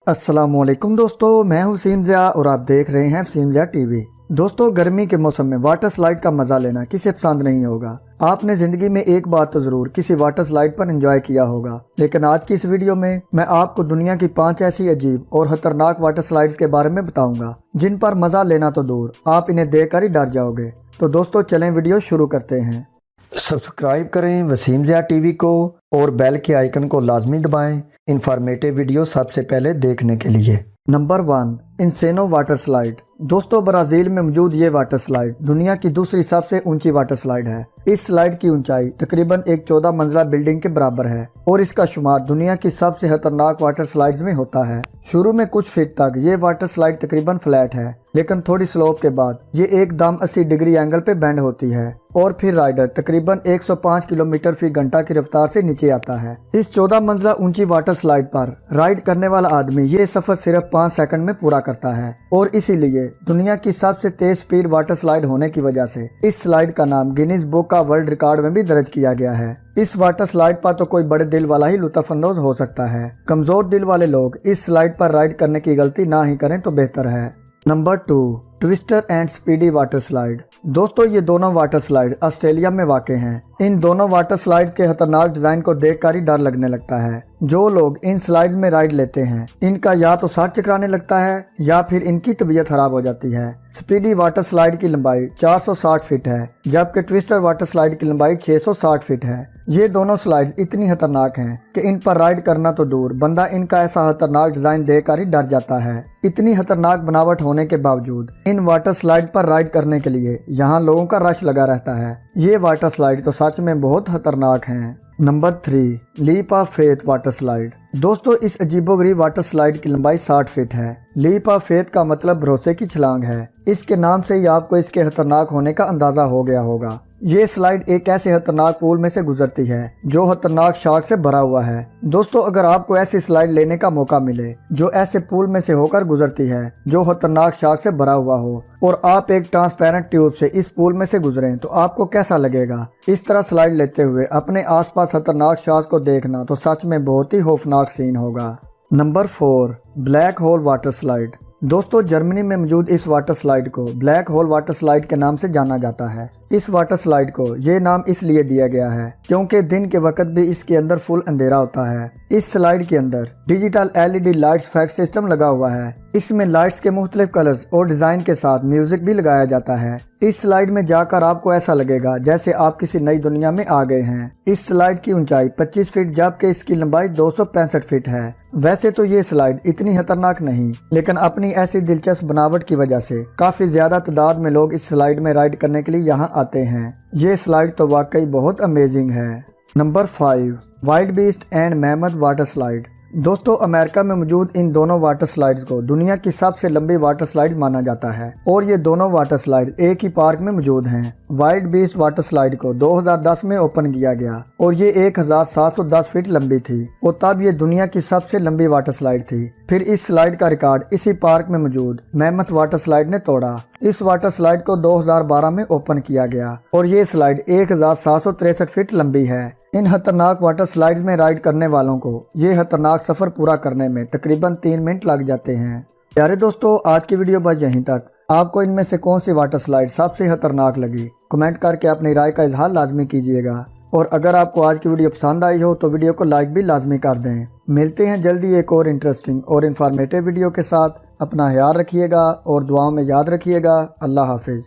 अस्सलाम वालेकुम दोस्तों, मैं हूं सीम ज़िया और आप देख रहे हैं सीम ज़िया टीवी। दोस्तों, गर्मी के मौसम में वाटर स्लाइड का मज़ा लेना किसे पसंद नहीं होगा। आपने ज़िंदगी में एक बार तो ज़रूर किसी वाटर स्लाइड पर एंजॉय किया होगा, लेकिन आज की इस वीडियो में मैं आपको दुनिया की 5 ऐसी अजीब और खतरनाक वाटर स्लाइड्स के बारे में बताऊंगा जिन पर मज़ा लेना तो दूर, आप इन्हें देखकर ही डर जाओगे। तो दोस्तों चलें वीडियो शुरू करते हैं। सब्सक्राइब करें वसीम ज़िया टीवी को और बेल के आइकन को लाजमी दबाएं इंफॉर्मेटिव वीडियो सबसे पहले देखने के लिए। Number 1, Insano water slide. दोस्तों, ब्राज़ील में मौजूद ये वाटर स्लाइड दुनिया की दूसरी सबसे ऊंची वाटर स्लाइड है। इस स्लाइड की ऊंचाई तकरीबन एक 14 मंजिला बिल्डिंग के बराबर है और इसका शुमार दुनिया की सबसे खतरनाक वाटर स्लाइड्स में होता है। शुरू में कुछ फीट तक ये वाटर स्लाइड तकरीबन फ्लैट है, लेकिन थोड़ी स्लोप के बाद ये एकदम 80 डिग्री एंगल पे बेंड होती है और फिर राइडर तकरीबन 105 किलोमीटर फी घंटा की रफ्तार से नीचे आता है। इस 14 मंजिला ऊंची वाटर स्लाइड पर राइड करने वाला आदमी ये सफर सिर्फ 5 सेकंड में पूरा करता है और इसीलिए दुनिया की सबसे तेज स्पीड वाटर स्लाइड होने की वजह से इस स्लाइड का नाम गिनीज बुक का वर्ल्ड रिकॉर्ड में भी दर्ज किया गया है। इस वाटर स्लाइड पर तो कोई बड़े दिल वाला ही लुत्फअंदोज हो सकता है। कमजोर दिल वाले लोग इस स्लाइड पर राइड करने की गलती ना ही करें तो बेहतर है। Number 2, twister and speedy water slide. दोस्तों, ये दोनों वाटर स्लाइड ऑस्ट्रेलिया में वाक़ हैं। इन दोनों वाटर स्लाइड्स के खतरनाक डिजाइन को देखकर ही डर लगने लगता है। जो लोग इन स्लाइड्स में राइड लेते हैं इनका या तो सर चकराने लगता है या फिर इनकी तबीयत खराब हो जाती है। स्पीडी वाटर स्लाइड की लंबाई 460 फीट है, जबकि ट्विस्टर वाटर स्लाइड की लंबाई 660 फीट है। ये दोनों स्लाइड्स इतनी खतरनाक हैं कि इन पर राइड करना तो दूर, बंदा इनका ऐसा खतरनाक डिजाइन देखकर ही डर जाता है। इतनी खतरनाक बनावट होने के बावजूद इन वाटर स्लाइड्स पर राइड करने के लिए यहाँ लोगों का रश लगा रहता है। ये वाटर स्लाइड तो सच में बहुत खतरनाक हैं। Number 3, leap of faith water slide. दोस्तों, इस अजीबोगरीब वाटर स्लाइड की लंबाई 60 फीट है। लीप ऑफ फेथ का मतलब भरोसे की छलांग है। इसके नाम से ही आपको इसके खतरनाक होने का अंदाजा हो गया होगा। ये स्लाइड एक ऐसे खतरनाक पूल में से गुजरती है जो खतरनाक शार्क से भरा हुआ है। दोस्तों, अगर आपको ऐसी स्लाइड लेने का मौका मिले जो ऐसे पूल में से होकर गुजरती है जो खतरनाक शार्क से भरा हुआ हो और आप एक ट्रांसपेरेंट ट्यूब से इस पूल में से गुजरें तो आपको कैसा लगेगा? इस तरह स्लाइड लेते हुए अपने आसपास खतरनाक शार्क को देखना तो सच में बहुत ही खौफनाक सीन होगा। Number 4, black hole water slide. दोस्तों, जर्मनी में मौजूद इस वाटर स्लाइड को ब्लैक होल वाटर स्लाइड के नाम से जाना जाता है। इस वाटर स्लाइड को ये नाम इसलिए दिया गया है क्योंकि दिन के वक्त भी इसके अंदर फुल अंधेरा होता है। इस स्लाइड के अंदर digital LED lights fact system लगा हुआ है। इसमें लाइट्स के मुख्तलिफ कलर्स और डिजाइन के साथ म्यूजिक भी लगाया जाता है। इस स्लाइड में जाकर आपको ऐसा लगेगा जैसे आप किसी नई दुनिया में आ गए हैं। इस स्लाइड की ऊंचाई 25 फीट जबकि इसकी लंबाई 265 फीट है। वैसे तो ये स्लाइड इतनी खतरनाक नहीं, लेकिन अपनी ऐसी दिलचस्प बनावट की वजह से काफी ज्यादा तादाद में लोग इस स्लाइड में राइड करने के लिए यहाँ आते हैं। ये स्लाइड तो वाकई बहुत अमेजिंग है। Number 5, wild beast and mammoth water slide. दोस्तों, अमेरिका में मौजूद इन दोनों वाटर स्लाइड्स को दुनिया की सबसे लंबी वाटर स्लाइड माना जाता है और ये दोनों वाटर स्लाइड एक ही पार्क में मौजूद हैं। वाइल्ड बीस्ट वाटर स्लाइड को 2010 में ओपन किया गया और ये 1710 फीट लंबी थी और तब ये दुनिया की सबसे लंबी वाटर स्लाइड थी। फिर इस स्लाइड का रिकॉर्ड इसी पार्क में मौजूद मैमथ वाटर स्लाइड ने तोड़ा। इस वाटर स्लाइड को 2012 में ओपन किया गया और ये स्लाइड 1763 फीट लंबी है। इन खतरनाक वाटर स्लाइड्स में राइड करने वालों को ये खतरनाक सफर पूरा करने में तकरीबन 3 मिनट लग जाते हैं। प्यारे दोस्तों, आज की वीडियो बस यहीं तक। आपको इनमें से कौन सी वाटर स्लाइड सबसे खतरनाक लगी? कमेंट करके अपनी राय का इजहार लाजमी कीजिएगा और अगर आपको आज की वीडियो पसंद आई हो तो वीडियो को लाइक भी लाजमी कर दें। मिलते हैं जल्दी एक और इंटरेस्टिंग और इन्फॉर्मेटिव वीडियो के साथ। अपना ख्याल रखिएगा और दुआओं में याद रखिएगा। अल्लाह हाफिज़।